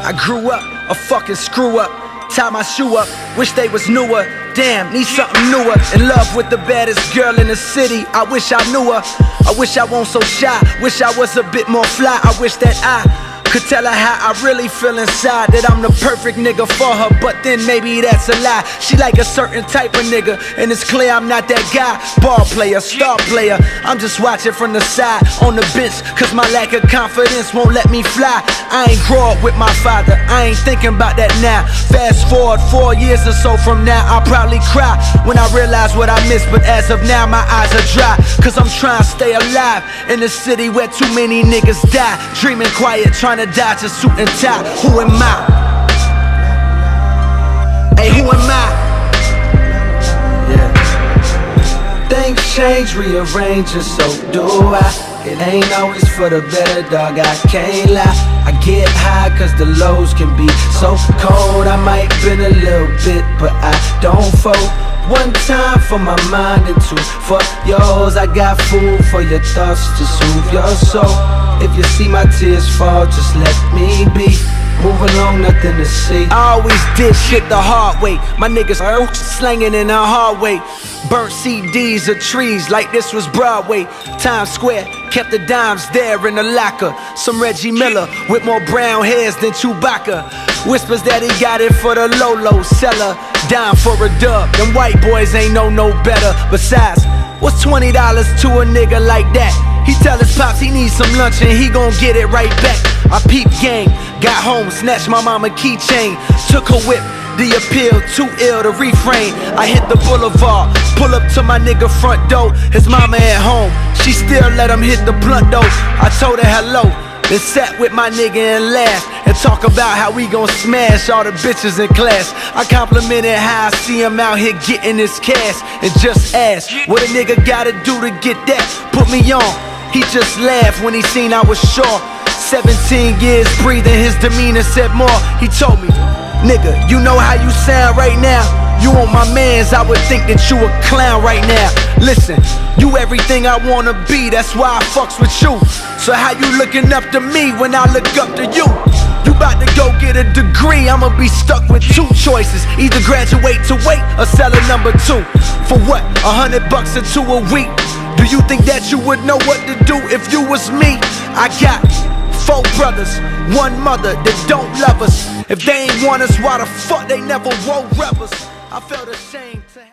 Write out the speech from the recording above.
I grew up a fucking screw up. Tie my shoe up, wish they was newer. Damn, need something newer. In love with the baddest girl in the city, I wish I knew her. I wish I wasn't so shy, wish I was a bit more fly. I wish that I could tell her how I really feel inside, that I'm the perfect nigga for her, but then maybe that's a lie. She like a certain type of nigga, and it's clear I'm not that guy. Ball player, star player, I'm just watching from the side on the bench, cause my lack of confidence won't let me fly. I ain't grow up with my father, I ain't thinking about that now. Fast forward 4 years or so from now, I'll probably cry when I realize what I missed, but as of now my eyes are dry, cause I'm trying to stay alive in a city where too many niggas die. Dreaming quiet, trying to dodge a suit and tie. Who am I? Hey, who am I? Yeah. Things change, rearrange, and so do I. It ain't always for the better, dog, I can't lie. I get high cause the lows can be so cold. I might bend a little bit, but I don't fold. One time for my mind and two for yours. I got food for your thoughts to soothe your soul. If you see my tears fall, just let me be. Move along, nothing to see. I always did shit the hard way. My niggas slanging in a hard way. Burnt CDs of trees like this was Broadway. Times Square, kept the dimes there in the locker. Some Reggie Miller with more brown hairs than Chewbacca. Whispers that he got it for the low seller. Dime for a dub, them white boys ain't know no better. Besides, what's $20 to a nigga like that? He tell his pops he needs some lunch and he gon' get it right back. I peep gang, got home, snatched my mama keychain. Took her whip, the appeal, too ill to refrain. I hit the boulevard, pull up to my nigga front door. His mama at home, she still let him hit the blunt though. I told her hello, then sat with my nigga and laughed and talk about how we gon' smash all the bitches in class. I complimented how I see him out here getting his cash and just asked what a nigga gotta do to get that. Put me on, he just laughed when he seen I was sure. 17 years breathing, his demeanor said more. He told me, nigga, you know how you sound right now? You on my mans, I would think that you a clown right now. Listen, you everything I wanna be, that's why I fucks with you. So how you looking up to me when I look up to you? You bout to go get a degree, I'ma be stuck with two choices. Either graduate to wait or sell a number 2. For what, $100 or 2 a week? Do you think that you would know what to do if you was me? I got 4 brothers, 1 mother that don't love us. If they ain't want us, why the fuck they never wrote rappers? I felt ashamed.